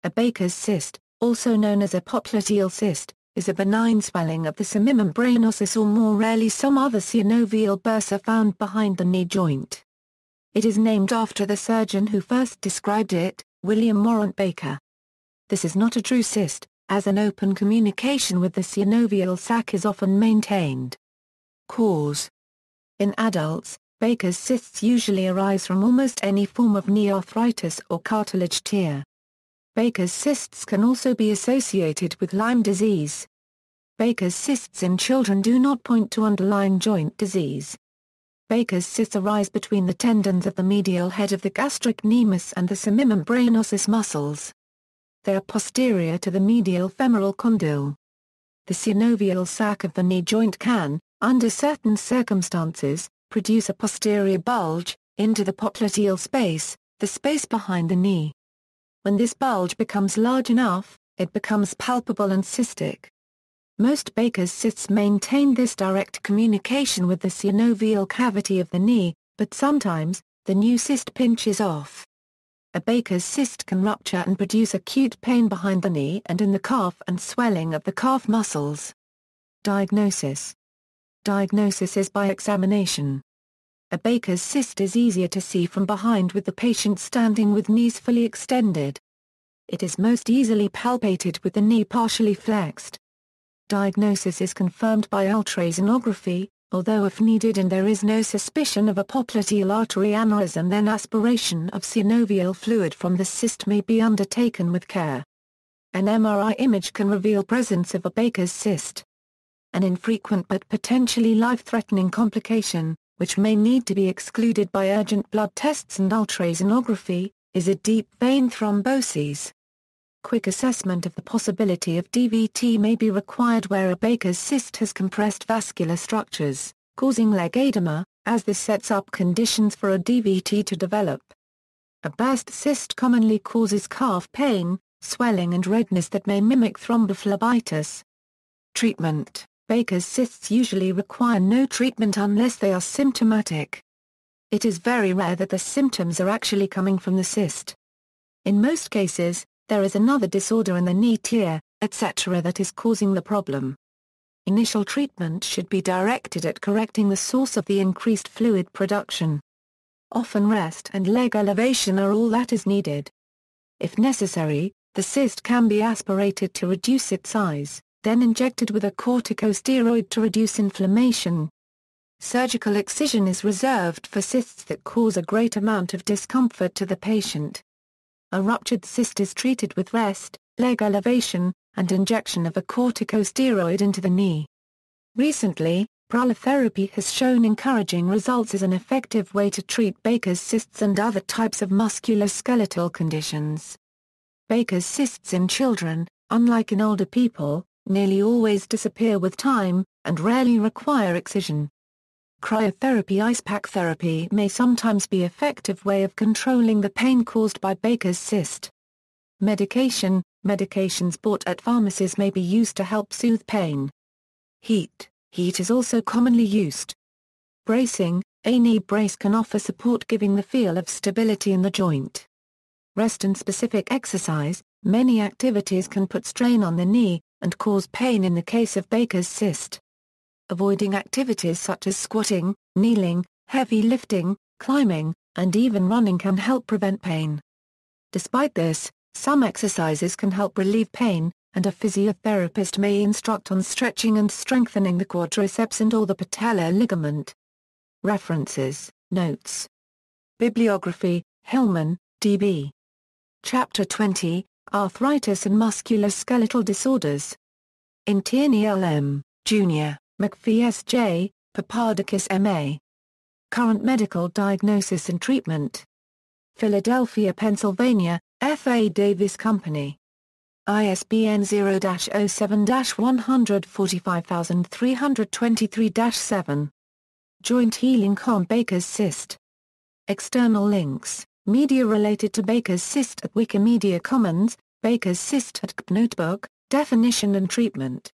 A Baker's cyst, also known as a popliteal cyst, is a benign swelling of the semimembranosus or more rarely some other synovial bursa found behind the knee joint. It is named after the surgeon who first described it, William Morrant Baker. This is not a true cyst, as an open communication with the synovial sac is often maintained. Cause: in adults, Baker's cysts usually arise from almost any form of knee arthritis or cartilage tear. Baker's cysts can also be associated with Lyme disease. Baker's cysts in children do not point to underlying joint disease. Baker's cysts arise between the tendons of the medial head of the gastric nemus and the semimembranosus muscles. They are posterior to the medial femoral condyle. The synovial sac of the knee joint can, under certain circumstances, produce a posterior bulge into the popliteal space, the space behind the knee. When this bulge becomes large enough, it becomes palpable and cystic. Most Baker's cysts maintain this direct communication with the synovial cavity of the knee, but sometimes, the new cyst pinches off. A Baker's cyst can rupture and produce acute pain behind the knee and in the calf and swelling of the calf muscles. Diagnosis: diagnosis is by examination. A Baker's cyst is easier to see from behind with the patient standing with knees fully extended. It is most easily palpated with the knee partially flexed. Diagnosis is confirmed by ultrasonography, although if needed and there is no suspicion of a popliteal artery aneurysm, then aspiration of synovial fluid from the cyst may be undertaken with care. An MRI image can reveal presence of a Baker's cyst. An infrequent but potentially life-threatening complication, which may need to be excluded by urgent blood tests and ultrasonography, is a deep vein thrombosis. Quick assessment of the possibility of DVT may be required where a Baker's cyst has compressed vascular structures, causing leg edema, as this sets up conditions for a DVT to develop. A burst cyst commonly causes calf pain, swelling and redness that may mimic thrombophlebitis. Treatment: Baker's cysts usually require no treatment unless they are symptomatic. It is very rare that the symptoms are actually coming from the cyst. In most cases, there is another disorder in the knee tear, etc. that is causing the problem. Initial treatment should be directed at correcting the source of the increased fluid production. Often rest and leg elevation are all that is needed. If necessary, the cyst can be aspirated to reduce its size, then injected with a corticosteroid to reduce inflammation. Surgical excision is reserved for cysts that cause a great amount of discomfort to the patient. A ruptured cyst is treated with rest, leg elevation, and injection of a corticosteroid into the knee. Recently, prolotherapy has shown encouraging results as an effective way to treat Baker's cysts and other types of musculoskeletal conditions. Baker's cysts in children, unlike in older people, nearly always disappear with time, and rarely require excision. Cryotherapy ice pack therapy may sometimes be an effective way of controlling the pain caused by Baker's cyst. Medication: medications bought at pharmacies may be used to help soothe pain. Heat is also commonly used. Bracing: a knee brace can offer support, giving the feel of stability in the joint. Rest and specific exercise: many activities can put strain on the knee, and cause pain in the case of Baker's cyst. Avoiding activities such as squatting, kneeling, heavy lifting, climbing, and even running can help prevent pain. Despite this, some exercises can help relieve pain, and a physiotherapist may instruct on stretching and strengthening the quadriceps and/or the patellar ligament. References, notes. Bibliography: Hillman, D.B. Chapter 20, Arthritis and Musculoskeletal Disorders. In Tierney L.M., Jr., McPhee S.J., Papadakis M.A. Current Medical Diagnosis and Treatment. Philadelphia, Pennsylvania, F.A. Davis Company. ISBN 0-07-145323-7. Joint healing com Baker's cyst. External links: media related to Baker's cyst at Wikimedia Commons, Baker's cyst at KP Notebook, definition and treatment.